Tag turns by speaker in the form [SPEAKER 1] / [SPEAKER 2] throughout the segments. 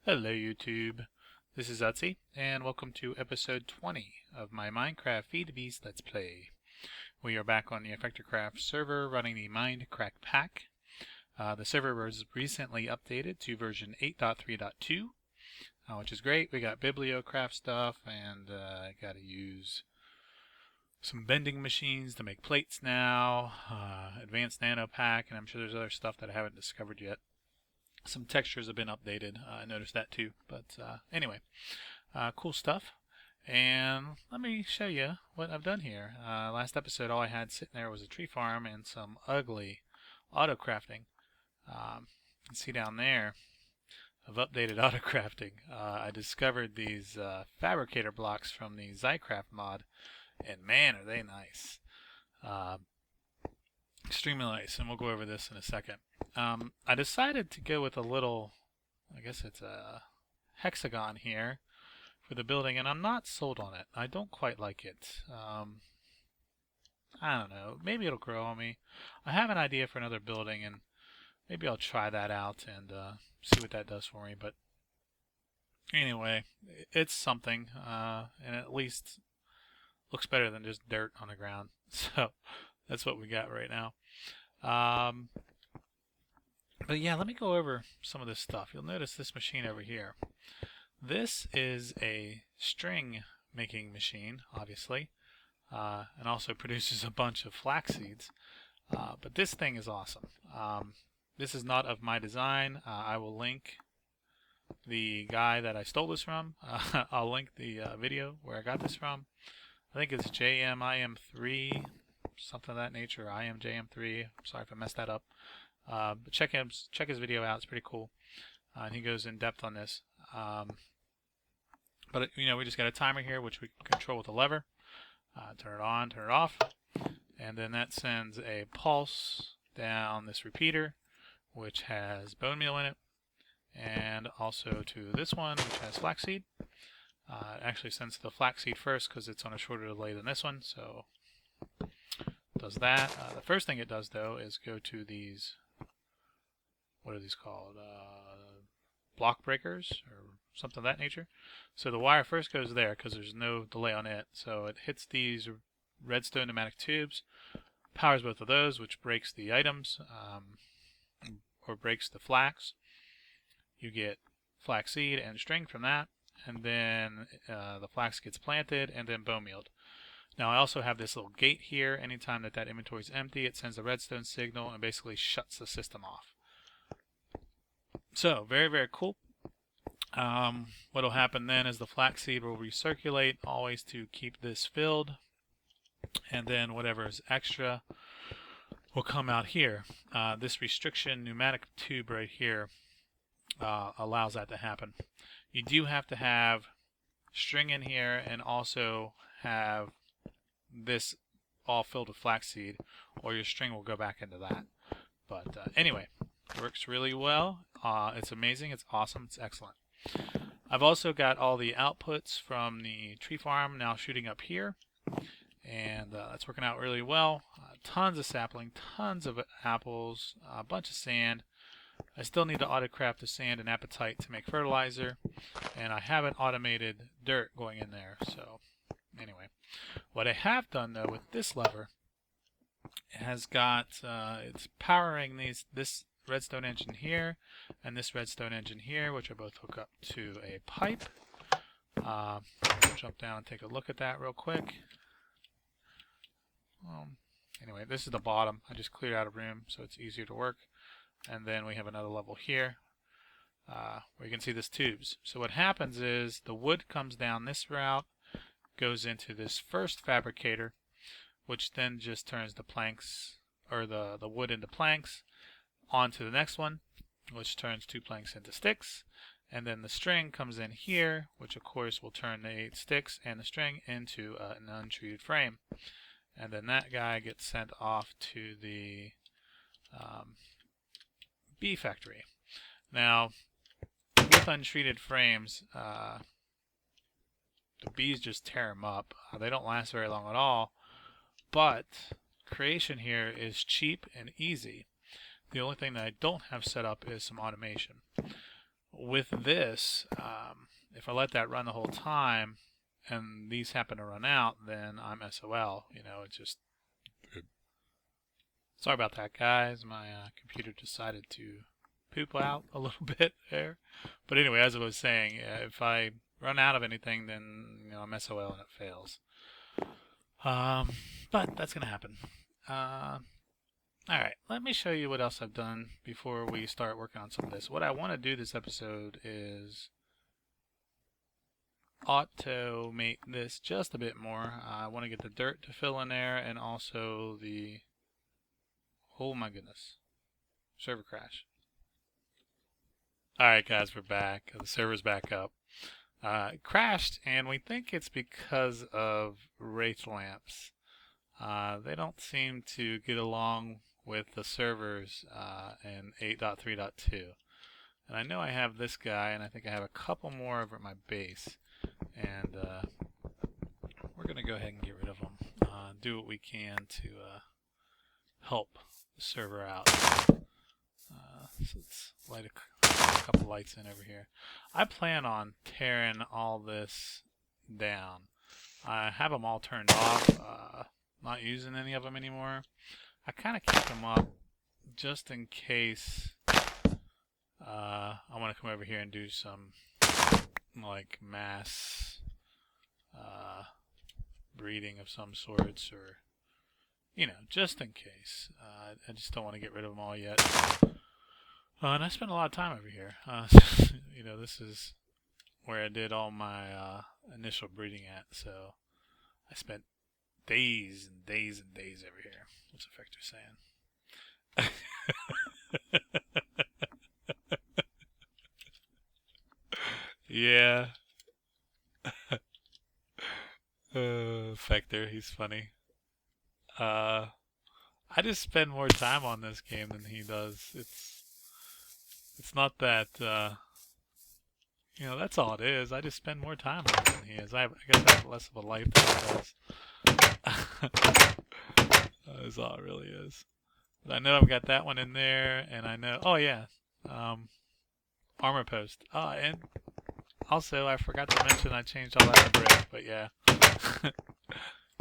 [SPEAKER 1] Hello YouTube, this is Oetzi, and welcome to episode 20 of my Minecraft Feed the Beast Let's Play. We are back on the Effector server running the Mindcrack pack. The server was recently updated to version 8.3.2, which is great. We got bibliocraft stuff, and I got to use some bending machines to make plates now, advanced nano pack, and I'm sure there's other stuff that I haven't discovered yet. Some textures have been updated. I noticed that too. But anyway, cool stuff. And let me show you what I've done here. Last episode, all I had sitting there was a tree farm and some ugly auto crafting. You can see down there, I've updated auto crafting. I discovered these fabricator blocks from the Zycraft mod, and man, are they nice. Extremely nice, and we'll go over this in a second. I decided to go with a little, I guess it's a hexagon here for the building, and I'm not sold on it. I don't quite like it. I don't know. Maybe it'll grow on me. I have an idea for another building, and maybe I'll try that out and see what that does for me. But anyway, it's something, and at least looks better than just dirt on the ground. So that's what we got right now. But yeah, let me go over some of this stuff. You'll notice this machine over here. This is a string making machine, obviously, and also produces a bunch of flax seeds. But this thing is awesome. This is not of my design. I will link the guy that I stole this from. I'll link the video where I got this from. I think it's JMIM3, something of that nature. IMJM3. I'm sorry if I messed that up. But check his video out. It's pretty cool, and he goes in depth on this. But we just got a timer here, which we can control with a lever. Turn it on, turn it off, and then that sends a pulse down this repeater, which has bone meal in it, and also to this one, which has flaxseed. It actually sends the flaxseed first because it's on a shorter delay than this one, so it does that. The first thing it does, though, is go to these, what are these called? Block breakers or something of that nature. So the wire first goes there because there's no delay on it. So it hits these redstone pneumatic tubes, powers both of those, which breaks the items or breaks the flax. You get flaxseed and string from that, and then the flax gets planted and then bone mealed. Now I also have this little gate here. Anytime that inventory is empty, it sends a redstone signal and basically shuts the system off. So very, very cool. What will happen then is the flaxseed will recirculate always to keep this filled, and then whatever is extra will come out here. This restriction pneumatic tube right here allows that to happen. You do have to have string in here and also have this all filled with flaxseed, or your string will go back into that. But anyway, it works really well. It's amazing, it's awesome, it's excellent. I've also got all the outputs from the tree farm now shooting up here, and that's working out really well. Tons of sapling, tons of apples, a bunch of sand. I still need to autocraft the sand and apatite to make fertilizer, and I haven't automated dirt going in there. So anyway, what I have done though with this lever, it has got it's powering this redstone engine here and this redstone engine here, which are both hook up to a pipe. Jump down and take a look at that real quick. Anyway, this is the bottom. I just cleared out a room so it's easier to work. And then we have another level here where you can see this tubes. So what happens is the wood comes down this route, goes into this first fabricator, which then just turns the planks, or the wood into planks, onto the next one, which turns 2 planks into sticks, and then the string comes in here, which of course will turn the 8 sticks and the string into an untreated frame. And then that guy gets sent off to the bee factory. Now, with untreated frames, the bees just tear them up. They don't last very long at all, but creation here is cheap and easy. The only thing that I don't have set up is some automation. with this, if I let that run the whole time and these happen to run out, then I'm SOL. You know, it's just... Sorry about that, guys. My computer decided to poop out a little bit there. But anyway, as I was saying, if I run out of anything, then you know I'm SOL and it fails. But that's gonna happen. Alright, let me show you what else I've done before we start working on some of this. What I want to do this episode is automate this just a bit more. I want to get the dirt to fill in there, and also the... Oh my goodness. Server crash. Alright guys, we're back. The server's back up. It crashed, and we think it's because of wraith lamps. They don't seem to get along with the servers in 8.3.2. And I know I have this guy, and I think I have a couple more over at my base. And we're going to go ahead and get rid of them. Do what we can to help the server out. So let's light a couple lights in over here. I plan on tearing all this down. I have them all turned off. Not using any of them anymore. I kind of keep them up just in case I want to come over here and do some like mass breeding of some sorts, or you know, just in case. I just don't want to get rid of them all yet. And I spent a lot of time over here. You know, this is where I did all my initial breeding at, so I spent days and days and days over here. What's Effector saying? Yeah. Effector, he's funny. I just spend more time on this game than he does. It's not that you know, that's all it is. I just spend more time on it than he is. I guess I have less of a life than he does. That's all it really is. But I know I've got that one in there, and I know... Oh, yeah. Armor post. Oh, and also I forgot to mention I changed all that to brick, but yeah.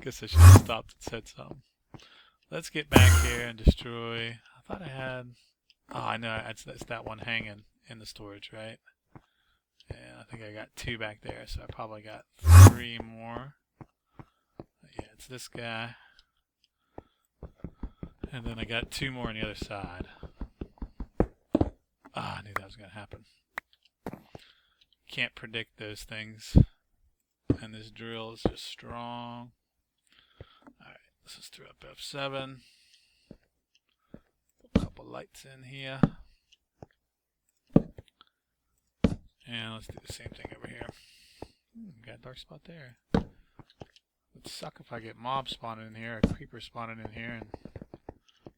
[SPEAKER 1] Guess I should have stopped and said something. Let's get back here and destroy... I thought I had... Oh, I know. It's that one hanging in the storage, right? And I think I got 2 back there, so I probably got 3 more. Yeah, it's this guy. And then I got 2 more on the other side. Ah, I knew that was going to happen. Can't predict those things. And this drill is just strong. Alright, let's just throw up F7. Put a couple lights in here. And let's do the same thing over here. Got a dark spot there. Would suck if I get mobs spawning in here, or creepers spawning in here, and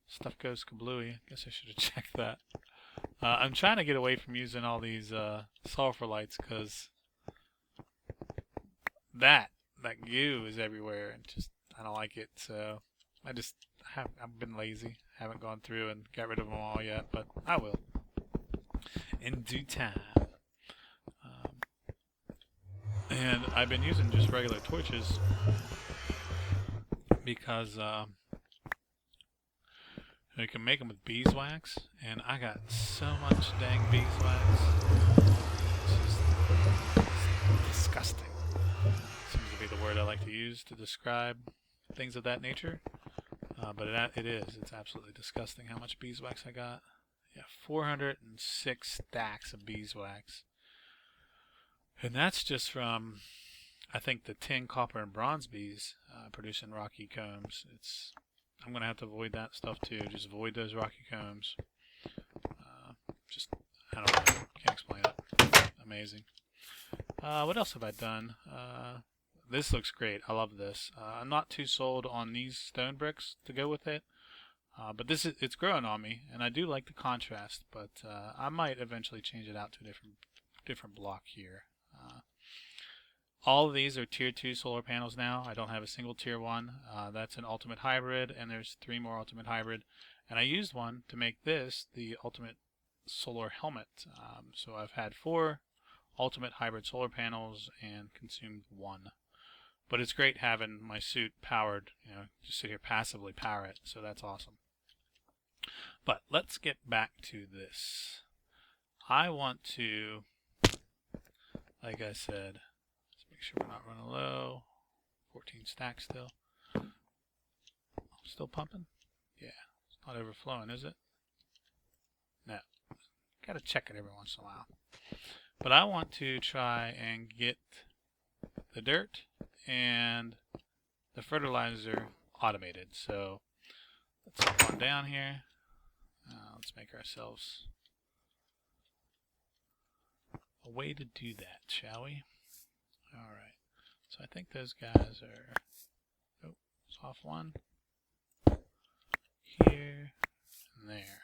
[SPEAKER 1] stuff goes kablooey. Guess I should have checked that. I'm trying to get away from using all these sulfur lights, because that goo is everywhere, and just I don't like it. So I've been lazy, haven't gone through and got rid of them all yet, but I will in due time. And I've been using just regular torches because you can make them with beeswax, and I got so much dang beeswax. It's just disgusting. Seems to be the word I like to use to describe things of that nature. But it is. It's absolutely disgusting how much beeswax I got. Yeah, 406 stacks of beeswax. And that's just from, I think, the tin, copper, and bronze bees producing rocky combs. I'm going to have to avoid that stuff too. Just avoid those rocky combs. I don't know. Can't explain it. Amazing. What else have I done? This looks great. I love this. I'm not too sold on these stone bricks to go with it. But it's growing on me, and I do like the contrast. But I might eventually change it out to a different block here. All of these are tier 2 solar panels now. I don't have a single tier 1. That's an ultimate hybrid, and there's 3 more ultimate hybrid. And I used one to make this the ultimate solar helmet. So I've had 4 ultimate hybrid solar panels and consumed 1. But it's great having my suit powered, just sit here passively power it, so that's awesome. But let's get back to this. I want to, like I said, let's make sure we're not running low. 14 stacks still. Still pumping? Yeah. It's not overflowing, is it? No. Gotta check it every once in a while. But I want to try and get the dirt and the fertilizer automated. So let's hop on down here. Let's make ourselves a way to do that, shall we? Alright. So I think those guys are... Oh, it's off one. Here and there.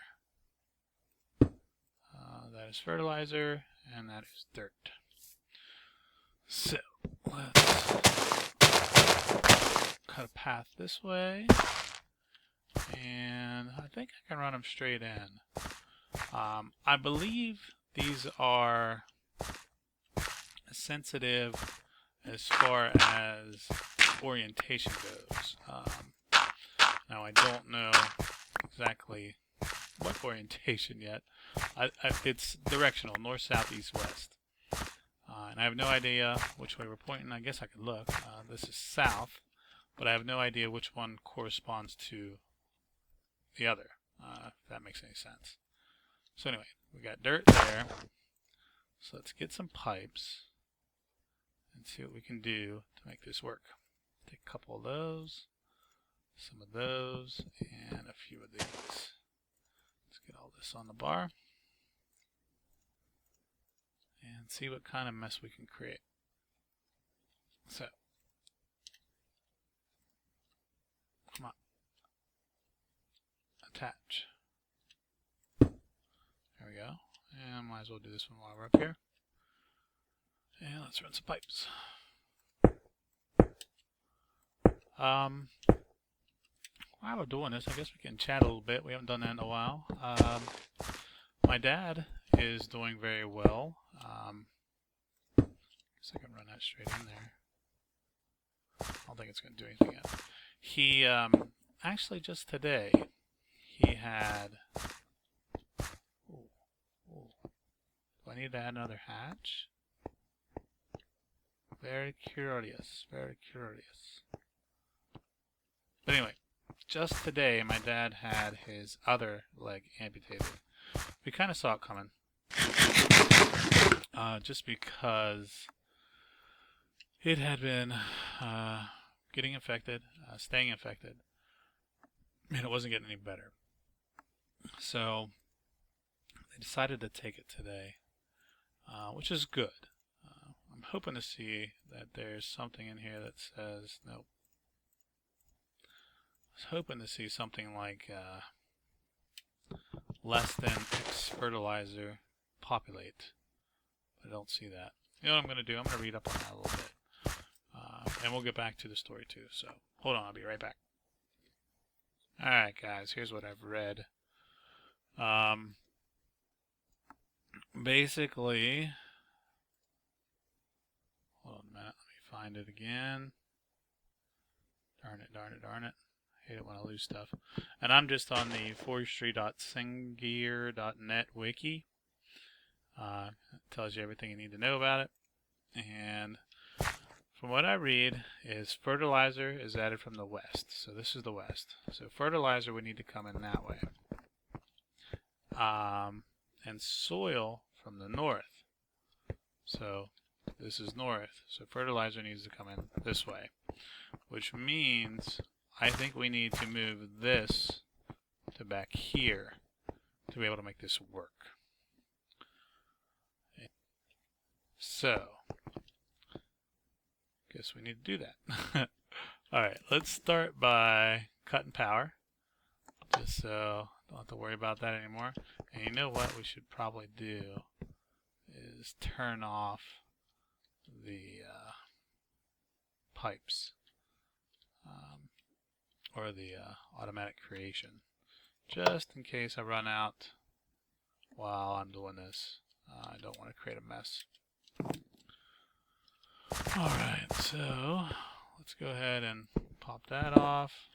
[SPEAKER 1] That is fertilizer, and that is dirt. So, let's cut a path this way, and I think I can run them straight in. I believe these are sensitive as far as orientation goes. Now, I don't know exactly what orientation yet. It's directional, north, south, east, west. And I have no idea which way we're pointing. I guess I could look. This is south, but I have no idea which one corresponds to the other, if that makes any sense. So anyway, we got dirt there. So let's get some pipes and see what we can do to make this work. Take a couple of those, some of those, and a few of these. Let's get all this on the bar and see what kind of mess we can create. So, come on, attach. There we go. And might as well do this one while we're up here. And let's run some pipes. While we're doing this, I guess we can chat a little bit. We haven't done that in a while. My dad is doing very well. Guess I can run that straight in there. I don't think it's going to do anything yet. He, actually just today, he had... Do I need to add another hatch? Very curious, very curious. But anyway, just today my dad had his other leg amputated. We kind of saw it coming. Just because it had been getting infected, staying infected, and it wasn't getting any better. So they decided to take it today, which is good. I'm hoping to see that there's something in here that says, nope. I was hoping to see something like less than X fertilizer populate, but I don't see that. You know what I'm going to do? I'm going to read up on that a little bit, and we'll get back to the story too. So hold on, I'll be right back. Alright guys, here's what I've read. Basically, hold on a minute, let me find it again. Darn it, darn it, darn it. I hate it when I lose stuff. And I'm just on the forestry.singgear.net wiki. It tells you everything you need to know about it. And from what I read is fertilizer is added from the west. So this is the west. So fertilizer would need to come in that way. And soil from the north. So this is north. So fertilizer needs to come in this way. Which means I think we need to move this to back here to be able to make this work. So, guess we need to do that. Alright, let's start by cutting power. Just so don't have to worry about that anymore. And you know what we should probably do is turn off the pipes. Or the automatic creation, just in case I run out while I'm doing this. I don't want to create a mess. Alright, so let's go ahead and pop that off.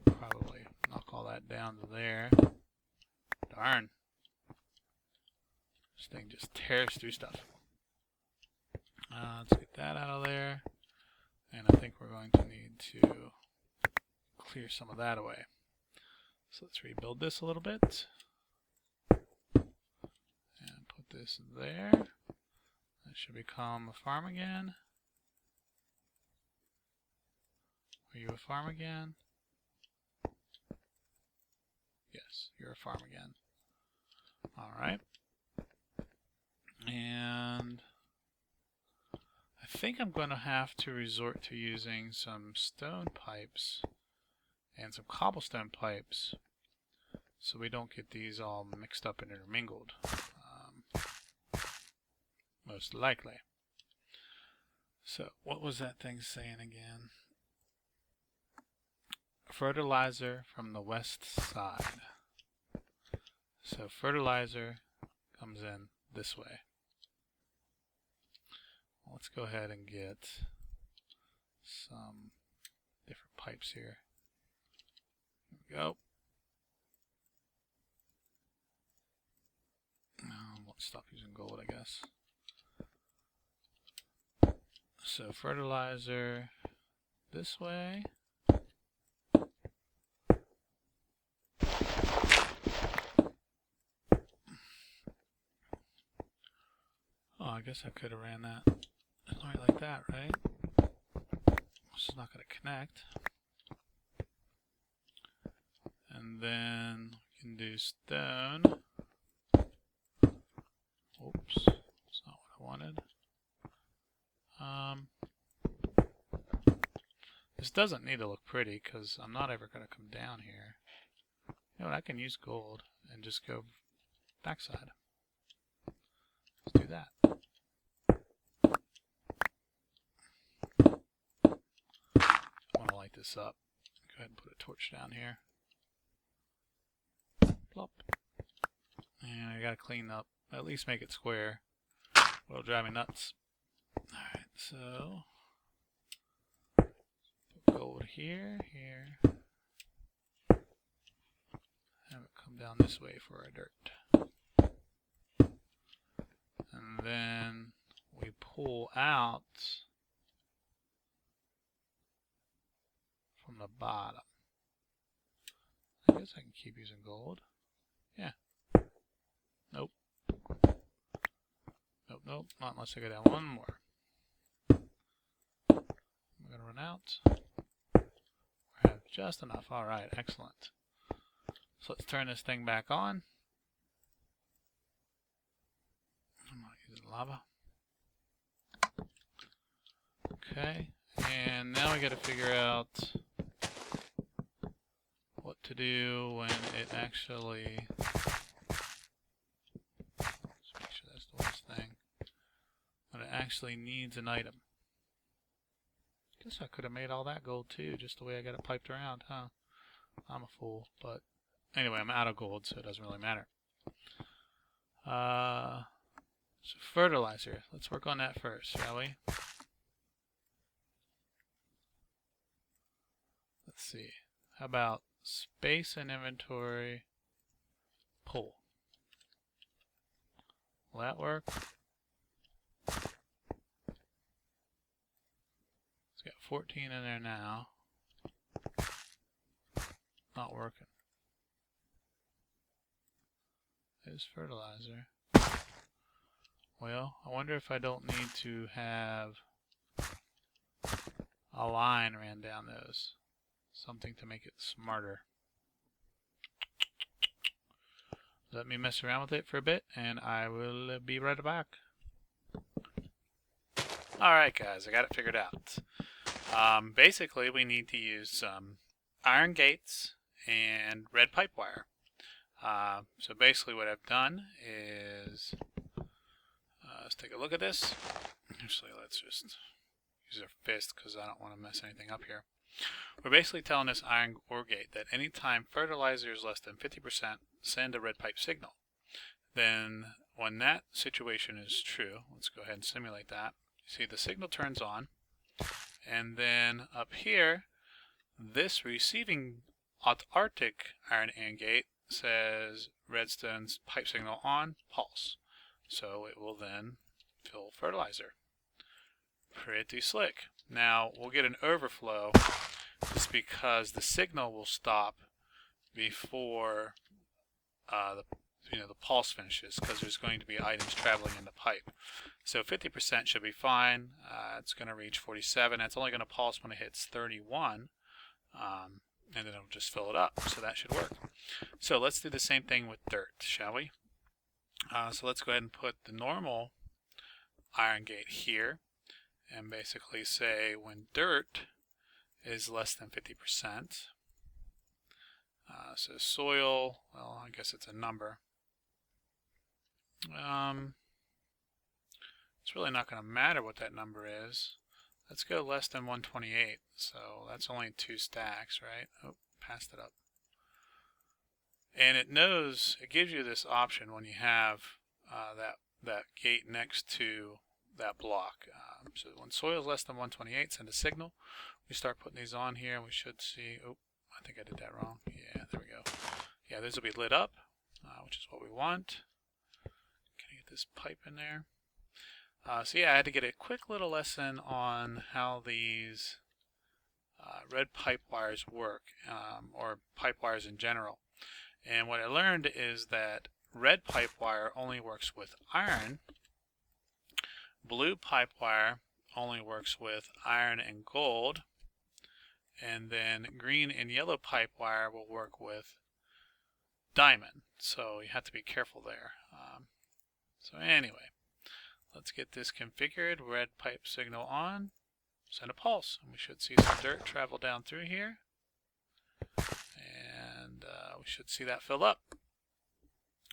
[SPEAKER 1] Probably knock all that down to there. Darn. This thing just tears through stuff. Let's get that out of there. And I think we're going to need to clear some of that away. So let's rebuild this a little bit. And put this there. That should become a farm again. Are you a farm again? Yes, you're a farm again. Alright. And I think I'm going to have to resort to using some stone pipes and some cobblestone pipes so we don't get these all mixed up and intermingled. Most likely. So, what was that thing saying again? Fertilizer from the west side. So, fertilizer comes in this way. Let's go ahead and get some different pipes here. Here we go. Let's stop using gold, I guess. So fertilizer this way. Oh, I guess I could have ran that right like that, right? It's not going to connect. And then we can do stone. Oops, that's not what I wanted. This doesn't need to look pretty because I'm not ever going to come down here. You know what, I can use gold and just go backside. Let's do that. I want to light this up. Go ahead and put a torch down here. Plop. And I got to clean up, at least make it square. It'll drive me nuts. Alright, so put gold here, here. Have it come down this way for our dirt. And then we pull out from the bottom. I guess I can keep using gold. Yeah. Nope. Nope, nope. Not unless I go down one more. I'm going to run out. We have just enough. Alright, excellent. So let's turn this thing back on. I'm not using lava. Okay, and now we got to figure out what to do when it actually. Let's make sure that's the last thing. When it actually needs an item. Guess I could have made all that gold too, just the way I got it piped around, huh? I'm a fool, but anyway, I'm out of gold, so it doesn't really matter. So fertilizer. Let's work on that first, shall we? Let's see. How about space and inventory? Pull. Will that work? It's got 14 in there now. Not working. There's fertilizer. Well, I wonder if I don't need to have a line ran down those. Something to make it smarter. Let me mess around with it for a bit, and I will be right back. Alright guys, I got it figured out. Basically, we need to use some iron gates and red pipe wire. So basically what I've done is, let's take a look at this. Actually, let's just use our fist because I don't want to mess anything up here. We're basically telling this iron ore gate that anytime fertilizer is less than 50%, send a red pipe signal. Then when that situation is true, let's go ahead and simulate that. See, the signal turns on, and then up here, this receiving Arctic iron AND gate says redstone's pipe signal on, pulse. So it will then fill fertilizer. Pretty slick. Now we'll get an overflow just because the signal will stop before the pulse finishes, because there's going to be items traveling in the pipe. So 50% should be fine. It's going to reach 47. It's only going to pulse when it hits 31, and then it'll just fill it up. So that should work. So let's do the same thing with dirt, shall we? So let's go ahead and put the normal iron gate here, and basically say when dirt is less than 50%. So soil, well, I guess it's a number. It's really not going to matter what that number is. Let's go less than 128. So that's only 2 stacks, right? Oh, passed it up. And it knows, it gives you this option when you have that gate next to that block. So when soil is less than 128, send a signal. We start putting these on here, and we should see, oh, I think I did that wrong. Yeah, there we go. Yeah, these will be lit up, which is what we want. Can I get this pipe in there? So yeah, I had to get a quick little lesson on how these red pipe wires work, or pipe wires in general. And what I learned is that red pipe wire only works with iron, blue pipe wire only works with iron and gold, and then green and yellow pipe wire will work with diamond. So you have to be careful there. So anyway, let's get this configured. Red pipe signal on, send a pulse, and we should see some dirt travel down through here, and we should see that fill up.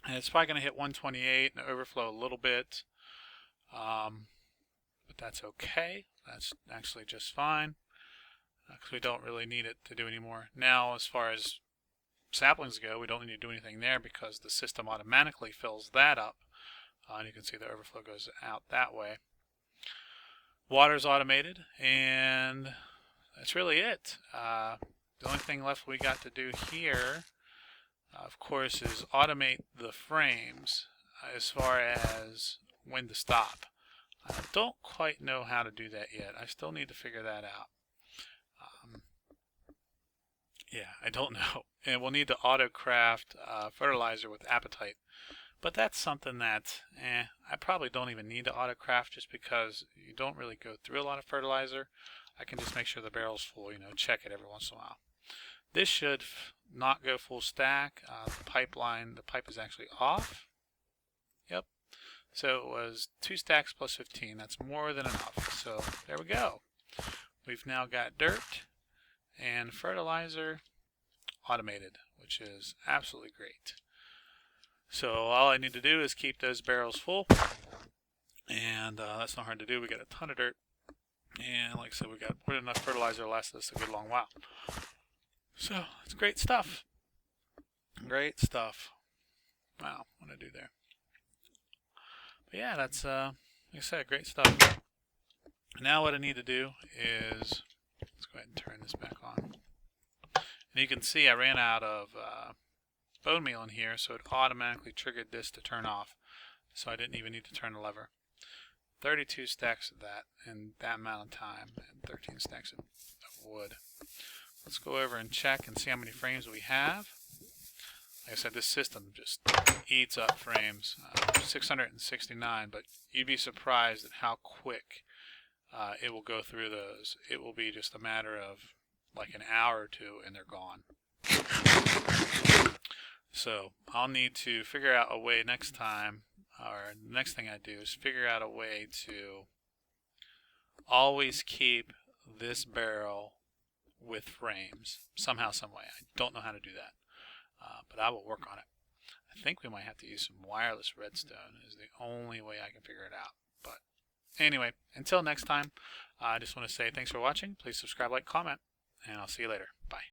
[SPEAKER 1] And it's probably going to hit 128 and overflow a little bit, but that's okay. That's actually just fine, because we don't really need it to do any more. Now, as far as saplings go, we don't need to do anything there because the system automatically fills that up. And you can see the overflow goes out that way. Water's automated, and that's really it. The only thing left we got to do here, of course, is automate the frames as far as when to stop. I don't quite know how to do that yet. I still need to figure that out. Yeah, I don't know. And we'll need to auto-craft fertilizer with appetite. But that's something that I probably don't even need to auto-craft, just because you don't really go through a lot of fertilizer. I can just make sure the barrel's full, check it every once in a while. This should not go full stack. The pipe is actually off. Yep. So it was 2 stacks plus 15. That's more than enough. So there we go. We've now got dirt and fertilizer automated, which is absolutely great. So all I need to do is keep those barrels full, and that's not hard to do. We got a ton of dirt, and like I said, we got more than enough fertilizer to last us a good long while. So it's great stuff. Great stuff. Wow, what did I do there? But yeah, that's like I said, great stuff. Now what I need to do is, let's go ahead and turn this back on. And you can see I ran out of bone meal in here, so it automatically triggered this to turn off. So I didn't even need to turn the lever. 32 stacks of that in that amount of time, and 13 stacks of wood. Let's go over and check and see how many frames we have. Like I said, this system just eats up frames. 669, but you'd be surprised at how quick it will go through those. It will be just a matter of like an hour or two, and they're gone. So I'll need to figure out a way next time, or the next thing I do is figure out a way to always keep this barrel with frames somehow, some way. I don't know how to do that, but I will work on it. I think we might have to use some wireless redstone is the only way I can figure it out. But anyway, until next time, I just want to say thanks for watching. Please subscribe, like, comment, and I'll see you later. Bye.